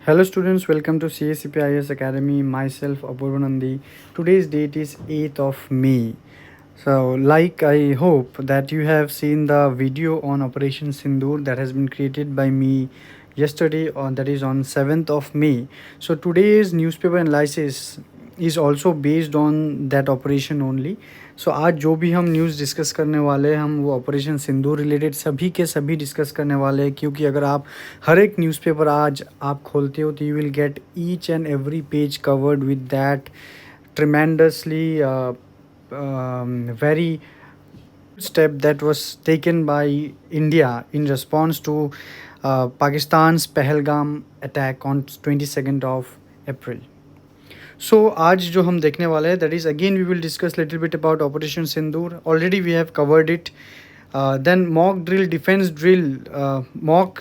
Hello students, welcome to CACPIS Academy. Myself Apurva Nandi. Today's date is 8th of May. So like I hope that you have seen the video on Operation Sindoor that has been created by me yesterday on that is on 7th of May. So today's newspaper analysis is also based on that operation only. सो आज जो भी हम news discuss करने वाले हैं हम वो operation सिंदूर related सभी के सभी डिस्कस करने वाले हैं, क्योंकि अगर आप हर एक न्यूज़पेपर आज आप खोलते हो तो you will get each and every page covered with that tremendously very step that was taken by India in response to Pakistan's Pahalgam attack on 22nd of April. So आज जो हम देखने वाले हैं that is again we will discuss little bit about Operation Sindoor. Already we have covered it. Then mock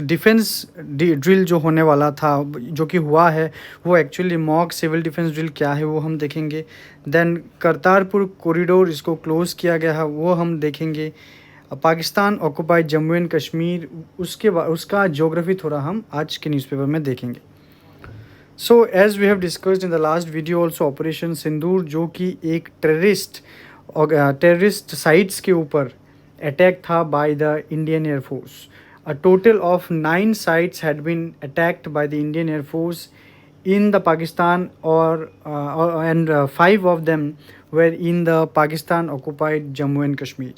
defence drill जो होने वाला था जो कि हुआ है वो actually mock civil defence drill क्या है वो हम देखेंगे. देन करतारपुर कॉरिडोर इसको क्लोज़ किया गया है वो हम देखेंगे. पाकिस्तान ऑक्यूपाइड जम्मू एंड कश्मीर उसका ज्योग्राफी थोड़ा हम आज के न्यूज़पेपर में देखेंगे. So as we have discussed in the last video also operation Sindoor जो कि एक टेररिस्ट साइट्स के ऊपर अटैक था by the Indian air force. A total of 9 sites had been attacked by the Indian Air Force in the Pakistan and 5 of them were in the Pakistan occupied Jammu and Kashmir.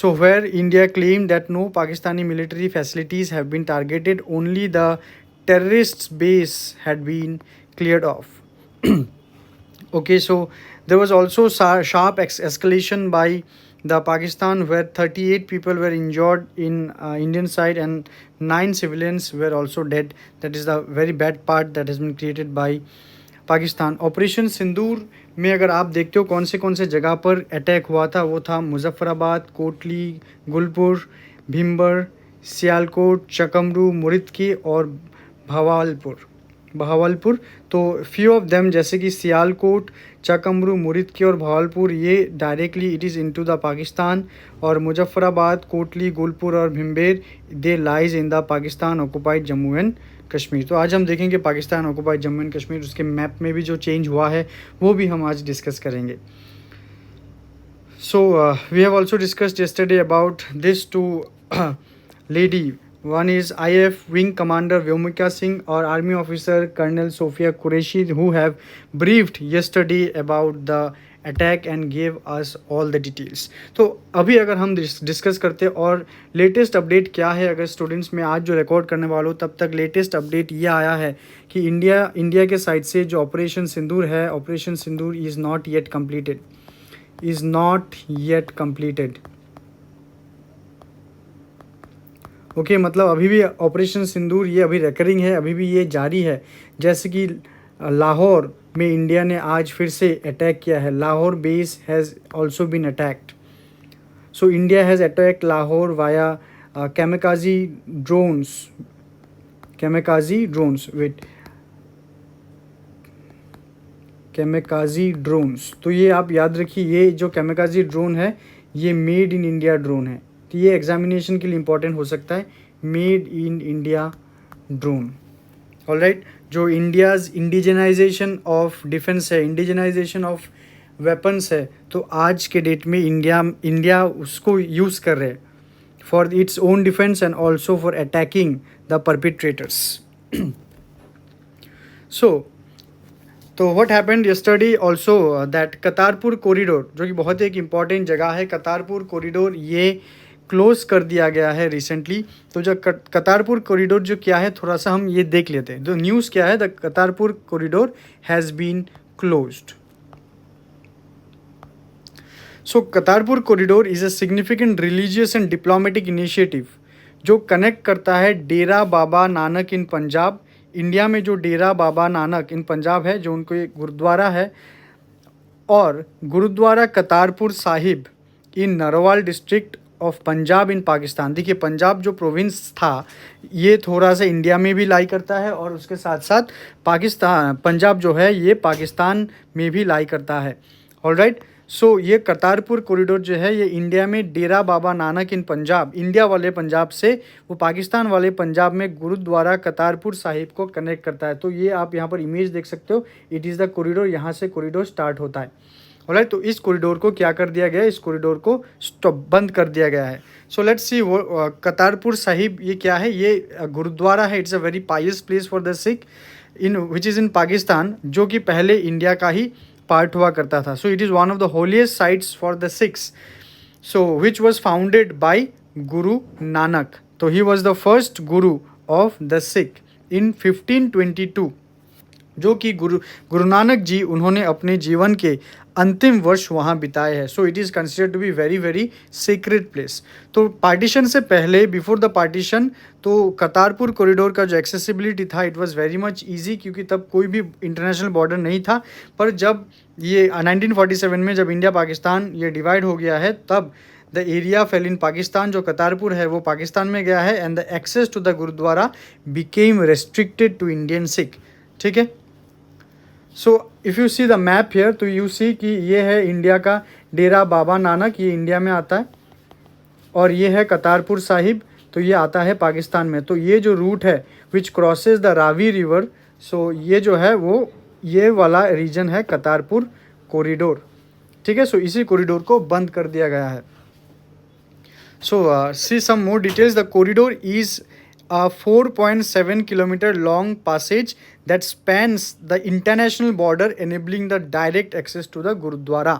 So where India claimed that no Pakistani military facilities have been targeted, only the terrorists base had been cleared off. Okay, so there was also sharp escalation by the Pakistan where 38 people were injured in Indian side and 9 civilians were also dead. That is the very bad part that has been created by Pakistan. Operation Sindoor में अगर आप देखते हो कौन से जगह पर attack हुआ था वो था मुजफ्फराबाद, कोटली, गुलपुर, भीमबर, सियालकोट, चकमरू, मुरिदकी और बहावलपुर. तो फ्यू ऑफ देम जैसे कि सियालकोट, चकमरू, मुरिदकी और बहावलपुर ये directly it is into the Pakistan, और मुजफ्फराबाद, कोटली, गुलपुर और Bhimber they lies in the Pakistan occupied Jammu and Kashmir. तो आज हम देखेंगे पाकिस्तान ऑक्यूपाइड जम्मू एंड कश्मीर उसके मैप में भी जो चेंज हुआ है वो भी हम आज डिस्कस करेंगे. So we have also discussed yesterday about this two lady. One is IF Wing Commander Vyomika Singh or Army Officer Colonel Sofia Qureshi who have briefed yesterday about the attack and gave us all the details. तो अभी अगर हम discuss करते हैं और latest update क्या है, अगर स्टूडेंट्स में आज जो रिकॉर्ड करने वाला हो तब तक लेटेस्ट अपडेट ये आया है कि इंडिया के साइड से जो ऑपरेशन सिंदूर है, operation Sindoor is not yet completed. Okay मतलब अभी भी ऑपरेशन सिंदूर ये अभी रिकरिंग है, अभी भी ये जारी है. जैसे कि लाहौर में इंडिया ने आज फिर से अटैक किया है. Lahore base has also been attacked. So India has attacked Lahore via kamikaze drones. तो ये आप याद रखिए, ये जो कैमेकाजी ड्रोन है ये मेड इन इंडिया ड्रोन है. तो ये एग्जामिनेशन के लिए इंपॉर्टेंट हो सकता है, made in India drone. Alright, जो इंडियाज़ इंडिजनाइजेशन ऑफ डिफेंस है, इंडिजनाइजेशन ऑफ वेपन्स है, तो आज के डेट में इंडिया उसको यूज़ कर रहे हैं for its own defence and also for attacking the perpetrators. तो what happened yesterday also that Kartarpur corridor जो कि बहुत ही एक इम्पॉर्टेंट जगह है, करतारपुर कॉरिडोर ये क्लोज़ कर दिया गया है रिसेंटली. तो जो करतारपुर कॉरिडोर जो क्या है थोड़ा सा हम ये देख लेते हैं. जो न्यूज़ क्या है, the Kartarpur corridor has been closed. So Kartarpur corridor is a significant religious and diplomatic initiative जो कनेक्ट करता है डेरा बाबा नानक इन पंजाब. इंडिया में जो डेरा बाबा नानक इन पंजाब है जो उनको एक गुरुद्वारा है, और गुरुद्वारा करतारपुर साहिब इन नरवाल डिस्ट्रिक्ट ऑफ पंजाब इन पाकिस्तान. देखिए पंजाब जो प्रोविंस था ये थोड़ा सा इंडिया में भी लाई करता है और उसके साथ साथ पंजाब जो है ये पाकिस्तान में भी लाई करता है. ऑलराइट, सो ये करतारपुर कॉरिडोर जो है ये इंडिया में डेरा बाबा नानक इन पंजाब, इंडिया वाले पंजाब से वो पाकिस्तान वाले पंजाब में गुरुद्वारा करतारपुर साहिब को कनेक्ट करता है। तो ये आप यहाँ पर इमेज देख सकते हो, इट इज़ द कॉरिडोर, यहाँ से कॉरिडोर स्टार्ट होता है। ऑलराइट, तो इस कॉरिडोर को क्या कर दिया गया है, इस कॉरिडोर को स्टॉप बंद कर दिया गया है। सो लेट्स सी वो करतारपुर साहिब ये क्या है, ये गुरुद्वारा है। It's a very Payas place for the Sikh in which is in Pakistan, जो कि पहले इंडिया का ही पार्ट हुआ करता था। सो it is one of the holiest sites for the Sikhs, so which was founded by Guru Nanak. तो he was the first Guru of the Sikh इन 1522, जो कि गुरु नानक जी उन्होंने अपने जीवन के अंतिम वर्ष वहाँ बिताए हैं। So it is considered to be very very secret place. तो पार्टीशन से पहले, बिफोर द पार्टीशन, तो करतारपुर कॉरिडोर का जो एक्सेसिबिलिटी था it was very much easy, क्योंकि तब कोई भी इंटरनेशनल बॉर्डर नहीं था। पर जब ये 1947 में जब इंडिया पाकिस्तान ये डिवाइड हो गया है, तब the area fell in Pakistan, जो करतारपुर है वो पाकिस्तान में गया है, and the access to the gurdwara became restricted to Indian Sikh. ठीक है, so if you see the map here, तो यू सी कि ये है इंडिया का डेरा बाबा नानक, ये इंडिया में आता है, और ये है करतारपुर साहिब, तो ये आता है पाकिस्तान में। तो ये जो रूट है विच क्रॉसेस द रावी रिवर, सो ये जो है वो ये वाला रीजन है करतारपुर कॉरिडोर। ठीक है, सो इसी कॉरिडोर को बंद कर दिया गया है। So see some more details, the corridor is a 4.7 kilometer long passage that spans the international border, enabling the direct access to the Gurudwara.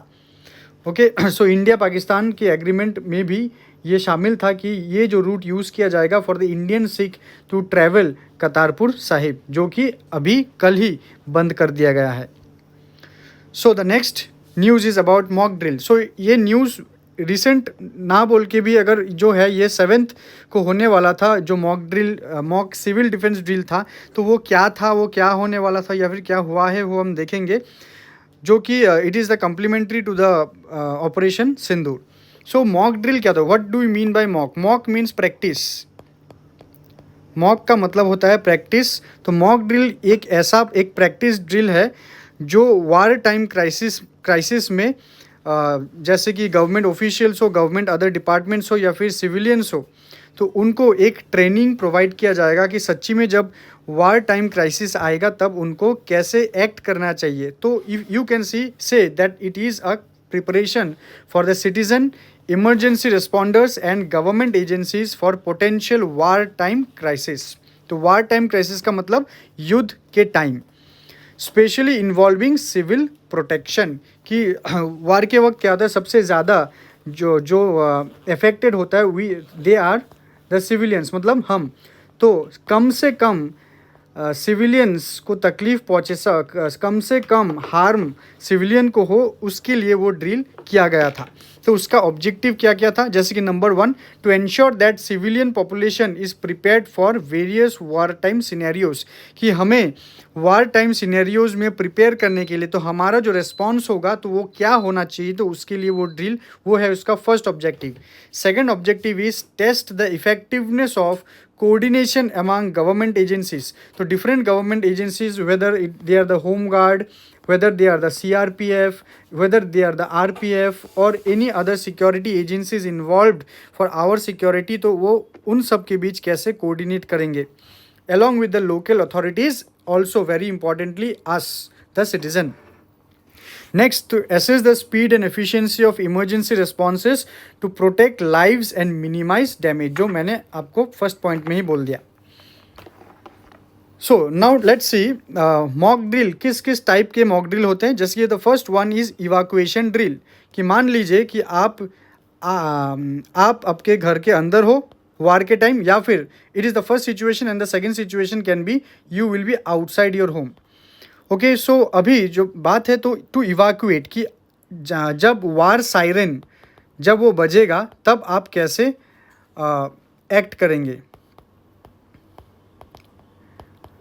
Okay, so India Pakistan के एग्रीमेंट में भी ये शामिल था कि ये जो रूट यूज़ किया जाएगा for the Indian Sikh to travel Kartarpur Sahib, जो कि अभी कल ही बंद कर दिया गया है। So the next news is about mock drill. So ये न्यूज़ रिसेंट ना बोल के भी अगर जो है ये 7th को होने वाला था, जो mock drill, mock civil defence drill था, तो वो क्या था, वो क्या होने वाला था या फिर क्या हुआ है वो हम देखेंगे, जो कि it is the complementary to the operation Sindoor. So mock drill क्या था, what do you mean by mock? Mock means practice, mock का मतलब होता है प्रैक्टिस। तो मॉक ड्रिल एक प्रैक्टिस ड्रिल है जो वार टाइम क्राइसिस में जैसे कि गवर्नमेंट ऑफिशियल्स हो, गवर्नमेंट अदर डिपार्टमेंट्स हो या फिर सिविलियंस हो, तो उनको एक ट्रेनिंग प्रोवाइड किया जाएगा कि सच्ची में जब वार टाइम क्राइसिस आएगा तब उनको कैसे एक्ट करना चाहिए। तो you can say that it is a preparation for the citizen, emergency responders and government agencies for potential war time crisis. तो वार टाइम क्राइसिस का मतलब युद्ध के time, specially involving civil protection, कि वार के वक्त क्या होता है, सबसे ज़्यादा जो अफेक्टेड होता है दे आर द सिविलियंस, मतलब हम। तो कम से कम सिविलियंस को तकलीफ़ पहुँचे, कम से कम हार्म सिविलियन को हो, उसके लिए वो ड्रिल किया गया था। तो उसका ऑब्जेक्टिव क्या क्या था, जैसे कि number 1, to ensure that civilian population is prepared for various war time scenarios, कि हमें वार टाइम सिनेरियोज़ में प्रिपेयर करने के लिए तो हमारा जो रिस्पॉन्स होगा तो वो क्या होना चाहिए, तो उसके लिए वो ड्रिल, वो है उसका first objective. Second objective is test the effectiveness of coordination among government agencies. So different government agencies, whether they are the Home Guard, whether they are the CRPF, whether they are the RPF or any other security agencies involved for our security, तो वो उन सब के बीच कैसे coordinate करेंगे, along with the local authorities, also very importantly us the citizen. Next, to assess the speed and efficiency of emergency responses to protect lives and minimize damage, जो मैंने आपको फर्स्ट पॉइंट में ही बोल दिया। So now let's see mock drill, किस किस type के mock drill होते हैं। जैसे कि the first one is evacuation drill, कि मान लीजिए कि आप आपके घर के अंदर हो वार के टाइम, या फिर it is the first situation and the second situation can be you will be outside your home. Okay, so अभी जो बात है तो टू इवाकुएट, कि जब वार सायरन जब वो बजेगा तब आप कैसे एक्ट करेंगे।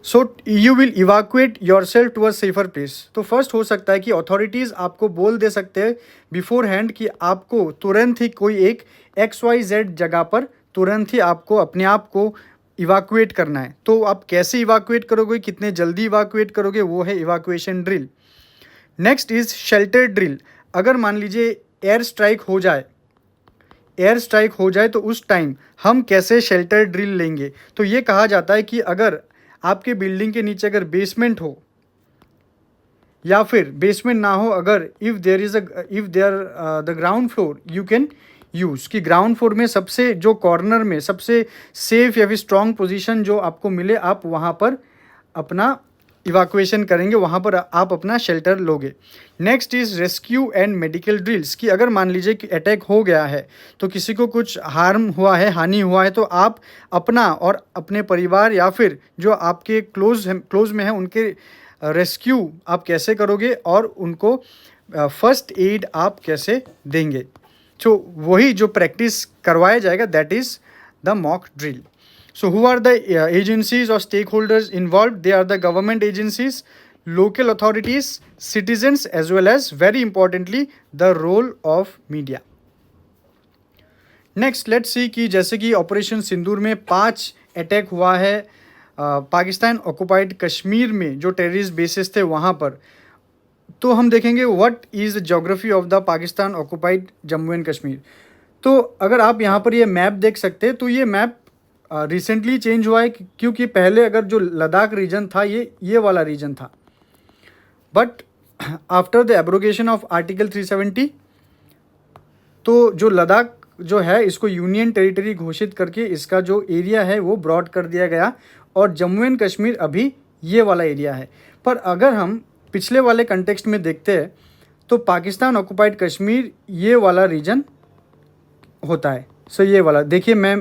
So you will evacuate yourself to a safer place. तो फर्स्ट हो सकता है कि अथॉरिटीज़ आपको बोल दे सकते हैं बिफोर हैंड कि आपको तुरंत ही कोई एक XYZ जगह पर तुरंत ही आपको अपने आप को इवाकुएट करना है। तो आप कैसे इवाकुएट करोगे, कितने जल्दी इवाकुएट करोगे, वो है evacuation drill. Next is shelter drill. अगर मान लीजिए एयर स्ट्राइक हो जाए तो उस टाइम हम कैसे शेल्टर ड्रिल लेंगे। तो ये कहा जाता है कि अगर आपके बिल्डिंग के नीचे अगर बेसमेंट हो या फिर बेसमेंट ना हो, अगर if there the ground floor you can use, कि ग्राउंड फ्लोर में सबसे जो कॉर्नर में सबसे सेफ या फिर स्ट्रॉन्ग पोजीशन जो आपको मिले, आप वहाँ पर अपना इवैक्यूएशन करेंगे, वहाँ पर आप अपना शेल्टर लोगे। Next is rescue and medical drills, कि अगर मान लीजिए कि अटैक हो गया है तो किसी को कुछ हानि हुआ है, तो आप अपना और अपने परिवार या फिर जो आपके क्लोज में है उनके रेस्क्यू आप कैसे करोगे और उनको फर्स्ट एड आप कैसे देंगे। तो वही जो प्रैक्टिस करवाया जाएगा, that is the mock drill. So who are the agencies or stakeholders involved? They are the government agencies, local authorities, citizens, as well as, very importantly, the role of media. Next, let's see कि जैसे कि operation Sindoor में 5 attack हुआ है Pakistan occupied Kashmir में, जो terrorist basis थे वहाँ पर। तो हम देखेंगे what is the geography of the Pakistan occupied Jammu and Kashmir. तो अगर आप यहाँ पर ये मैप देख सकते हैं, तो ये मैप रिसेंटली चेंज हुआ है, क्योंकि पहले अगर जो लद्दाख रीजन था ये वाला रीजन था, but after the abrogation of article 370 तो जो लद्दाख जो है इसको यूनियन टेरिटरी घोषित करके इसका जो एरिया है वो ब्रॉड कर दिया गया, और जम्मू एंड कश्मीर अभी ये वाला एरिया है। पर अगर हम पिछले वाले कंटेक्स्ट में देखते हैं तो पाकिस्तान ऑक्युपाइड कश्मीर ये वाला रीजन होता है। सो ये वाला देखिए, मैं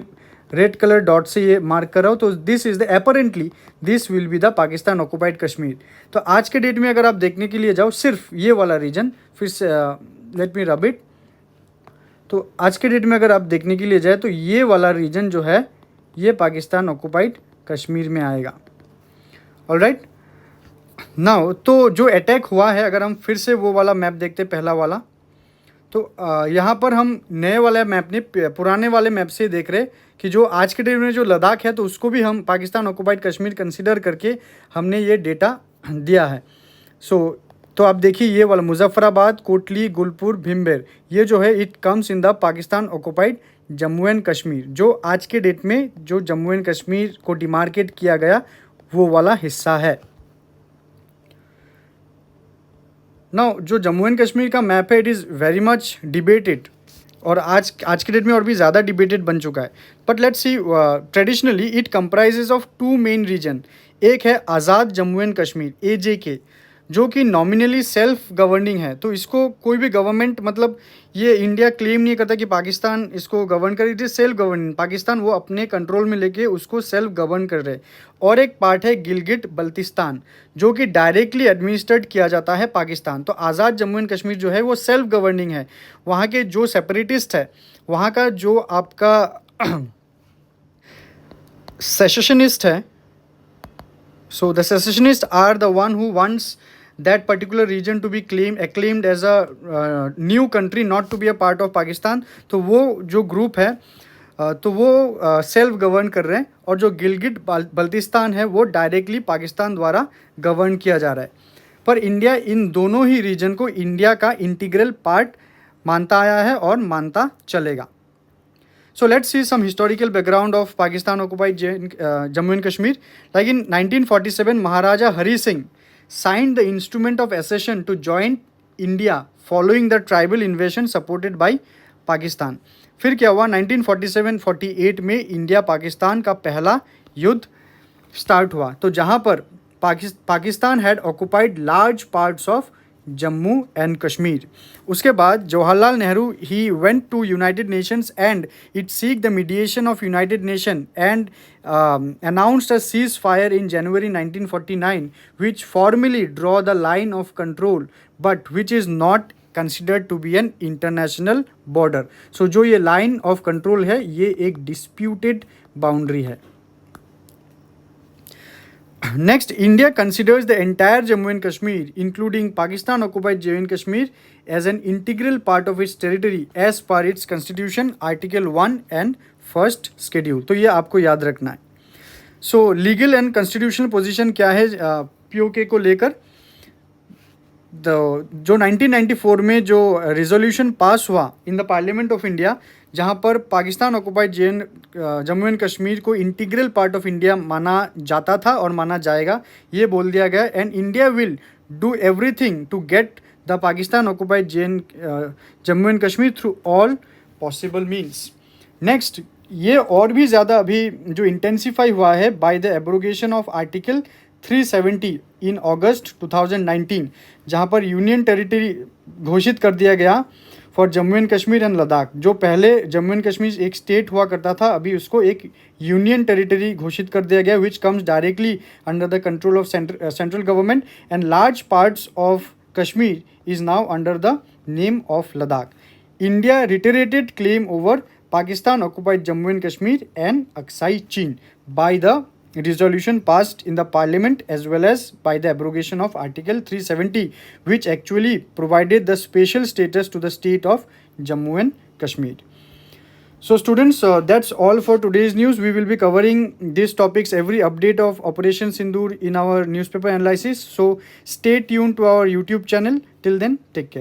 रेड कलर डॉट से ये मार्क कर रहा हूँ, तो this is the apparently this will be the Pakistan occupied Kashmir. तो आज के डेट में अगर आप देखने के लिए जाओ सिर्फ ये वाला रीजन, फिर से लेट मी रब इट, तो आज के डेट में अगर आप देखने के लिए जाए तो ये वाला रीजन जो है ये पाकिस्तान ऑक्युपाइड कश्मीर में आएगा। ऑलराइट, नाउ तो जो अटैक हुआ है, अगर हम फिर से वो वाला मैप देखते पहला वाला, तो यहाँ पर हम नए वाले मैप ने पुराने वाले मैप से देख रहे कि जो आज के डेट में जो लद्दाख है तो उसको भी हम पाकिस्तान ऑक्युपाइड कश्मीर कंसीडर करके हमने ये डेटा दिया है। तो आप देखिए ये वाला मुजफ्फराबाद, कोटली, गुलपुर, भिम्बेर, ये जो है it comes in the Pakistan occupied Jammu and Kashmir, जो आज के डेट में जो जम्मू एंड कश्मीर को डिमार्केट किया गया वो वाला हिस्सा है। नाउ जो जम्मू एंड कश्मीर का मैप है it is very much debated, और आज के डेट में और भी ज़्यादा डिबेटेड बन चुका है। But let's see, traditionally it comprises of 2 main region. एक है आज़ाद जम्मू एंड कश्मीर AJK, जो कि नॉमिनली सेल्फ गवर्निंग है। तो इसको कोई भी गवर्नमेंट, मतलब ये इंडिया क्लेम नहीं करता कि पाकिस्तान इसको गवर्न करे, it is self governing, Pakistan वो अपने कंट्रोल में लेके उसको सेल्फ गवर्न कर रहे। और एक पार्ट है गिलगिट बल्तिस्तान, जो कि डायरेक्टली एडमिनिस्ट्रेट किया जाता है पाकिस्तान। तो आज़ाद जम्मू एंड कश्मीर जो है वो सेल्फ गवर्निंग है। वहाँ के जो सेपरेटिस्ट है, वहाँ का जो आपका सेशनिस्ट है, so the secessionists are the one who wants that particular region to be acclaimed as a new country, not to be a part of Pakistan। तो वो जो ग्रुप है तो वो सेल्फ गवर्न कर रहे हैं, और जो गिलगिट बल्तिस्तान है वो डायरेक्टली पाकिस्तान द्वारा गवर्न किया जा रहा है। पर इंडिया इन दोनों ही रीजन को इंडिया का इंटीग्रल पार्ट मानता आया है और मानता चलेगा। So let's see some historical background of Pakistan occupied Jammu and Kashmir. Like in 1947, Maharaja Hari Singh signed the instrument of accession to join India following the tribal invasion supported by Pakistan. फिर क्या हुआ, 1947-48 में India Pakistan का पहला युद्ध start हुआ, तो जहाँ पर Pakistan had occupied large parts of Jammu and Kashmir. उसके बाद जवाहरलाल नेहरू ही went to United Nations and it seek the mediation of United Nation and announced a ceasefire in January 1949 which formally draw the line of control but which is not considered to be an international border। so जो ये line of control है ये एक disputed boundary है। Next, India considers the entire Jammu and Kashmir, including Pakistan occupied Jammu and Kashmir, as an integral part of its territory as per its constitution, Article 1 and first schedule। तो ये आपको याद रखना है। सो legal and constitutional position क्या है POK को लेकर। जो 1994 में जो रिजोल्यूशन पास हुआ in the parliament of India, जहाँ पर पाकिस्तान ऑक्युपाइड जम्मू एंड कश्मीर को इंटीग्रल पार्ट ऑफ इंडिया माना जाता था और माना जाएगा, ये बोल दिया गया। And India will do everything to get the Pakistan occupied Jammu and Kashmir through all possible means. Next, ये और भी ज़्यादा अभी जो इंटेंसिफाई हुआ है by the abrogation of article 370 in August 2019, जहाँ पर यूनियन टेरिटरी घोषित कर दिया गया for Jammu and Kashmir and Ladakh. जो पहले जम्मू एंड कश्मीर एक स्टेट हुआ करता था, अभी उसको एक यूनियन टेरिटरी घोषित कर दिया गया, which comes directly under the control of central government, and large parts of Kashmir is now under the name of Ladakh. India reiterated claim over Pakistan occupied Jammu and Kashmir and Aksai Chin by the resolution passed in the parliament, as well as by the abrogation of Article 370, which actually provided the special status to the state of Jammu and Kashmir. So students, that's all for today's news. We will be covering these topics, every update of Operation Sindoor in our newspaper analysis. So stay tuned to our YouTube channel. Till then, take care.